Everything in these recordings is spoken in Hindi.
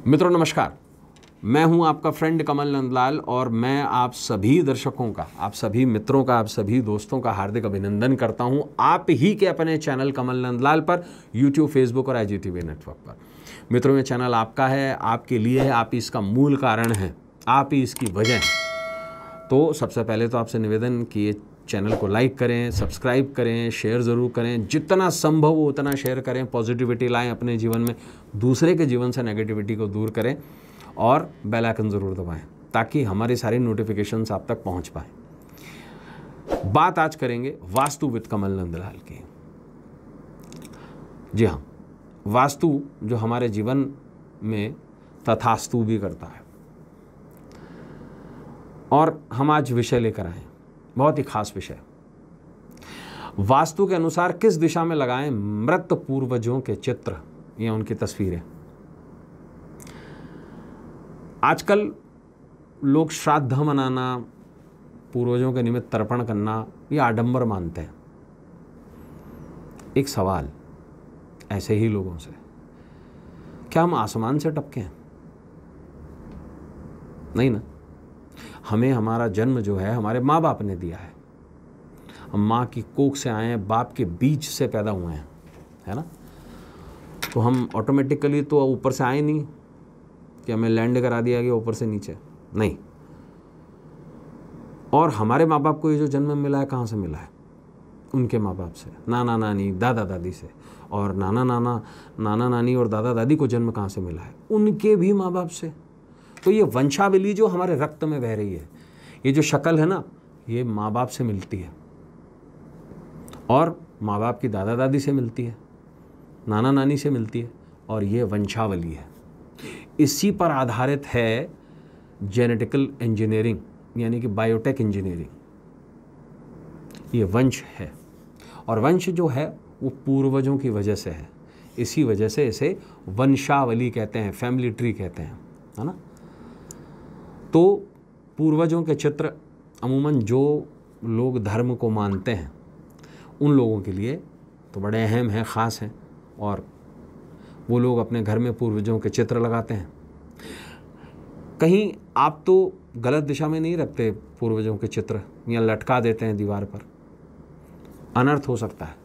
मित्रों नमस्कार, मैं हूं आपका फ्रेंड कमल नंदलाल और मैं आप सभी दर्शकों का, आप सभी मित्रों का, आप सभी दोस्तों का हार्दिक अभिनंदन करता हूं आप ही के अपने चैनल कमल नंदलाल पर यूट्यूब, फेसबुक और IGTV नेटवर्क पर। मित्रों, ये चैनल आपका है, आपके लिए है, आप ही इसका मूल कारण है, आप ही इसकी वजह है। तो सबसे पहले तो आपसे निवेदन कि ये चैनल को लाइक करें, सब्सक्राइब करें, शेयर ज़रूर करें, जितना संभव हो उतना शेयर करें, पॉजिटिविटी लाएं अपने जीवन में, दूसरे के जीवन से नेगेटिविटी को दूर करें और बेल आइकन ज़रूर दबाएं ताकि हमारी सारी नोटिफिकेशंस आप तक पहुंच पाएँ। बात आज करेंगे वास्तु विद कमल नंदलाल की। जी हाँ, वास्तु जो हमारे जीवन में तथास्तु भी करता है। और हम आज विषय लेकर आए, बहुत ही खास विषय। वास्तु के अनुसार किस दिशा में लगाएं मृत पूर्वजों के चित्र या उनकी तस्वीरें। आजकल लोग श्राद्ध मनाना, पूर्वजों के निमित्त तर्पण करना ये आडंबर मानते हैं। एक सवाल ऐसे ही लोगों से, क्या हम आसमान से टपके हैं? नहीं ना। हमें हमारा जन्म जो है हमारे माँ बाप ने दिया है। हम माँ की कोख से आए हैं, बाप के बीज से पैदा हुए हैं, है ना। तो हम ऑटोमेटिकली तो ऊपर से आए नहीं कि हमें लैंड करा दिया गया ऊपर से नीचे, नहीं। और हमारे माँ बाप को ये जो जन्म मिला है कहाँ से मिला है? उनके माँ बाप से, नाना नानी, दादा दादी से। और नाना नानी और दादा दादी को जन्म कहाँ से मिला है? उनके भी माँ बाप से। तो ये वंशावली जो हमारे रक्त में बह रही है, ये जो शक्ल है ना, ये माँ बाप से मिलती है और माँ बाप की दादा दादी से मिलती है, नाना नानी से मिलती है, और ये वंशावली है। इसी पर आधारित है जेनेटिकल इंजीनियरिंग, यानी कि बायोटेक इंजीनियरिंग। ये वंश है, और वंश जो है वो पूर्वजों की वजह से है। इसी वजह से इसे वंशावली कहते हैं, फैमिली ट्री कहते हैं, है ना। तो पूर्वजों के चित्र अमूमन जो लोग धर्म को मानते हैं उन लोगों के लिए तो बड़े अहम हैं, ख़ास हैं, और वो लोग अपने घर में पूर्वजों के चित्र लगाते हैं। कहीं आप तो गलत दिशा में नहीं रखते पूर्वजों के चित्र या लटका देते हैं दीवार पर, अनर्थ हो सकता है,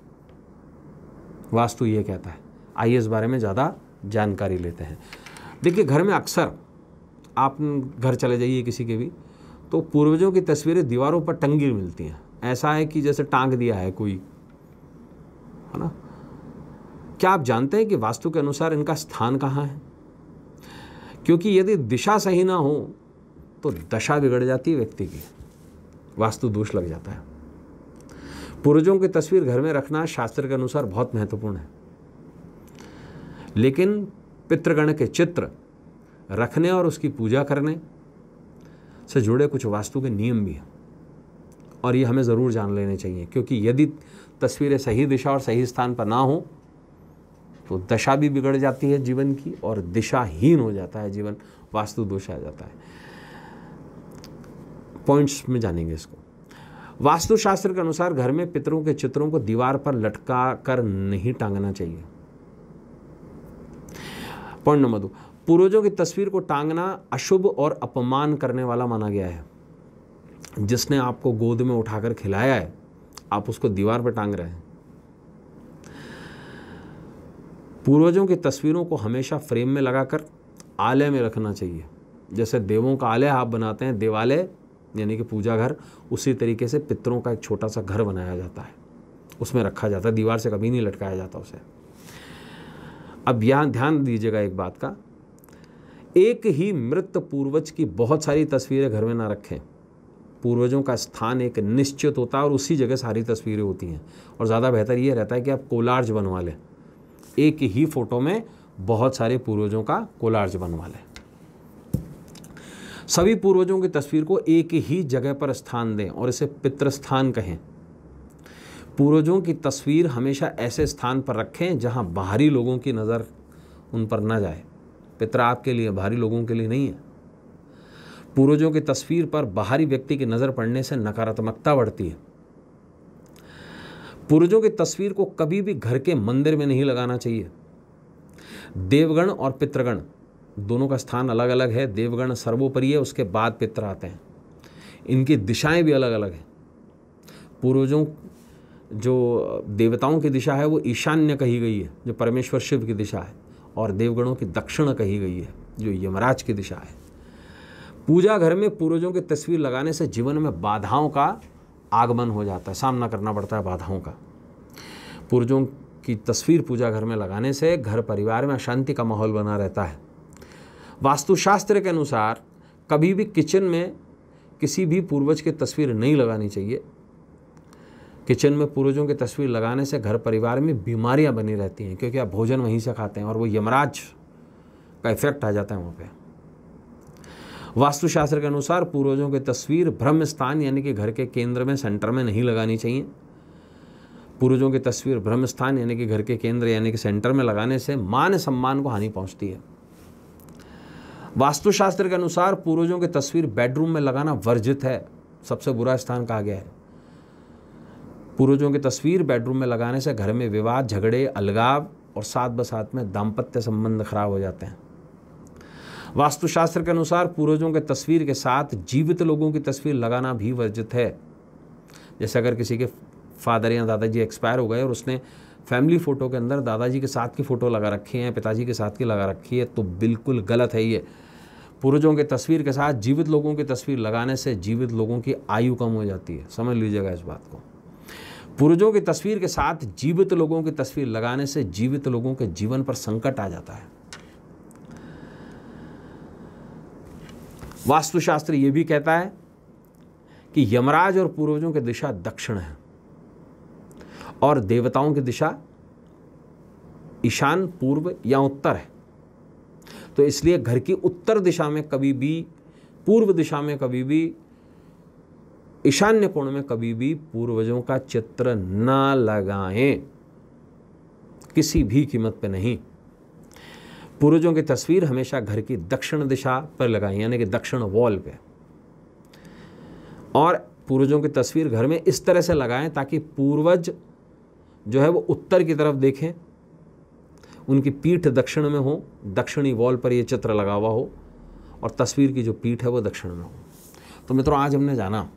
वास्तु ये कहता है। आइए इस बारे में ज़्यादा जानकारी लेते हैं। देखिए, घर में अक्सर आप घर चले जाइए किसी के भी, तो पूर्वजों की तस्वीरें दीवारों पर टंगी मिलती हैं। ऐसा है कि जैसे टांग दिया है कोई, है ना। क्या आप जानते हैं कि वास्तु के अनुसार इनका स्थान कहाँ है? क्योंकि यदि दिशा सही ना हो तो दशा बिगड़ जाती है व्यक्ति की, वास्तु दोष लग जाता है। पूर्वजों की तस्वीर घर में रखना शास्त्र के अनुसार बहुत महत्वपूर्ण है, लेकिन पितृगण के चित्र रखने और उसकी पूजा करने से जुड़े कुछ वास्तु के नियम भी हैं, और ये हमें ज़रूर जान लेने चाहिए। क्योंकि यदि तस्वीरें सही दिशा और सही स्थान पर ना हो तो दशा भी बिगड़ जाती है जीवन की, और दिशाहीन हो जाता है जीवन, वास्तु दोष आ जाता है। पॉइंट्स में जानेंगे इसको। वास्तुशास्त्र के अनुसार घर में पितरों के चित्रों को दीवार पर लटका कर नहीं टांगना चाहिए। पॉइंट नंबर 2, पूर्वजों की तस्वीर को टांगना अशुभ और अपमान करने वाला माना गया है। जिसने आपको गोद में उठाकर खिलाया है, आप उसको दीवार पर टांग रहे हैं। पूर्वजों की तस्वीरों को हमेशा फ्रेम में लगाकर आलय में रखना चाहिए। जैसे देवों का आलय आप बनाते हैं, देवालय यानी कि पूजा घर, उसी तरीके से पितरों का एक छोटा सा घर बनाया जाता है, उसमें रखा जाता है, दीवार से कभी नहीं लटकाया जाता उसे। अब यहाँ ध्यान दीजिएगा एक बात का, एक ही मृत पूर्वज की बहुत सारी तस्वीरें घर में ना रखें। पूर्वजों का स्थान एक निश्चित होता है और उसी जगह सारी तस्वीरें होती हैं, और ज़्यादा बेहतर ये रहता है कि आप कोलार्ज बनवा लें, एक ही फोटो में बहुत सारे पूर्वजों का कोलार्ज बनवा लें। सभी पूर्वजों की तस्वीर को एक ही जगह पर स्थान दें और इसे पितृस्थान कहें। पूर्वजों की तस्वीर हमेशा ऐसे स्थान पर रखें जहां बाहरी लोगों की नज़र उन पर न जाए। पितर आपके लिए, बाहरी लोगों के लिए नहीं है। पूर्वजों की तस्वीर पर बाहरी व्यक्ति की नज़र पड़ने से नकारात्मकता बढ़ती है। पूर्वजों की तस्वीर को कभी भी घर के मंदिर में नहीं लगाना चाहिए। देवगण और पितृगण दोनों का स्थान अलग अलग है। देवगण सर्वोपरि है, उसके बाद पितृ आते हैं। इनकी दिशाएं भी अलग अलग हैं। पूर्वजों जो देवताओं की दिशा है वो ईशान्य कही गई है, जो परमेश्वर शिव की दिशा है, और देवगणों की दक्षिण कही गई है, जो यमराज की दिशा है। पूजा घर में पूर्वजों की तस्वीर लगाने से जीवन में बाधाओं का आगमन हो जाता है, सामना करना पड़ता है बाधाओं का। पूर्वजों की तस्वीर पूजा घर में लगाने से घर परिवार में अशांति का माहौल बना रहता है। वास्तुशास्त्र के अनुसार कभी भी किचन में किसी भी पूर्वज की तस्वीर नहीं लगानी चाहिए। किचन में पूर्वजों की तस्वीर लगाने से घर परिवार में बीमारियां बनी रहती हैं, क्योंकि आप भोजन वहीं से खाते हैं और वो यमराज का इफेक्ट आ जाता है वहाँ पे। वास्तुशास्त्र के अनुसार पूर्वजों की तस्वीर ब्रह्म स्थान यानी कि घर के केंद्र में, सेंटर में नहीं लगानी चाहिए। पूर्वजों की तस्वीर ब्रह्म स्थान यानी कि घर के केंद्र यानी कि सेंटर में लगाने से मान सम्मान को हानि पहुंचती है। वास्तुशास्त्र के अनुसार पूर्वजों की तस्वीर बेडरूम में लगाना वर्जित है, सबसे बुरा स्थान कहा गया है। पूर्वजों की तस्वीर बेडरूम में लगाने से घर में विवाद, झगड़े, अलगाव और साथ बसात में दाम्पत्य संबंध खराब हो जाते हैं। वास्तुशास्त्र के अनुसार पूर्वजों के तस्वीर के साथ जीवित लोगों की तस्वीर लगाना भी वर्जित है। जैसे अगर किसी के फादर या दादाजी एक्सपायर हो गए और उसने फैमिली फ़ोटो के अंदर दादाजी के साथ की फ़ोटो लगा रखी है, पिताजी के साथ की लगा रखी है, तो बिल्कुल गलत है ये। पूर्वजों के तस्वीर के साथ जीवित लोगों की तस्वीर लगाने से जीवित लोगों की आयु कम हो जाती है, समझ लीजिएगा इस बात को। पूर्वजों की तस्वीर के साथ जीवित लोगों की तस्वीर लगाने से जीवित लोगों के जीवन पर संकट आ जाता है। वास्तुशास्त्र ये भी कहता है कि यमराज और पूर्वजों की दिशा दक्षिण है और देवताओं की दिशा ईशान, पूर्व या उत्तर है। तो इसलिए घर की उत्तर दिशा में कभी भी, पूर्व दिशा में कभी भी, ईशान्य कोण में कभी भी पूर्वजों का चित्र ना लगाएं, किसी भी कीमत पे नहीं। पूर्वजों की तस्वीर हमेशा घर की दक्षिण दिशा पर लगाएं, यानी कि दक्षिण वॉल पे। और पूर्वजों की तस्वीर घर में इस तरह से लगाएं ताकि पूर्वज जो है वो उत्तर की तरफ देखें, उनकी पीठ दक्षिण में हो, दक्षिणी वॉल पर ये चित्र लगा हुआ हो और तस्वीर की जो पीठ है वो दक्षिण में हो। तो मित्रों, आज हमने जाना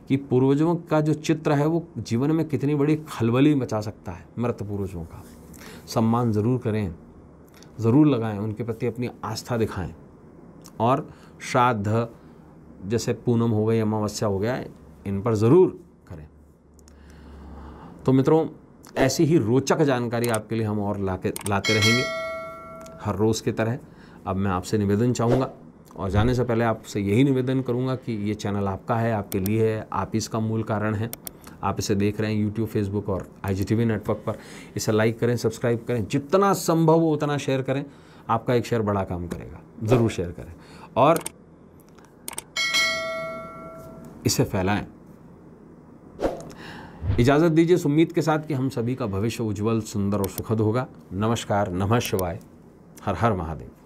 कि पूर्वजों का जो चित्र है वो जीवन में कितनी बड़ी खलबली मचा सकता है। मृत पूर्वजों का सम्मान ज़रूर करें, ज़रूर लगाएं, उनके प्रति अपनी आस्था दिखाएं और श्राद्ध जैसे पूनम हो गई, अमावस्या हो गया, इन पर ज़रूर करें। तो मित्रों, ऐसी ही रोचक जानकारी आपके लिए हम और लाते रहेंगे हर रोज़ की तरह। अब मैं आपसे निवेदन चाहूँगा और जाने से पहले आपसे यही निवेदन करूँगा कि ये चैनल आपका है, आपके लिए है, आप इसका मूल कारण हैं। आप इसे देख रहे हैं यूट्यूब, फेसबुक और IGTV नेटवर्क पर। इसे लाइक करें, सब्सक्राइब करें, जितना संभव हो उतना शेयर करें। आपका एक शेयर बड़ा काम करेगा, ज़रूर शेयर करें और इसे फैलाएं। इजाज़त दीजिए इस उम्मीद के साथ कि हम सभी का भविष्य उज्जवल, सुंदर और सुखद होगा। नमस्कार, नमः शिवाय, हर हर महादेव।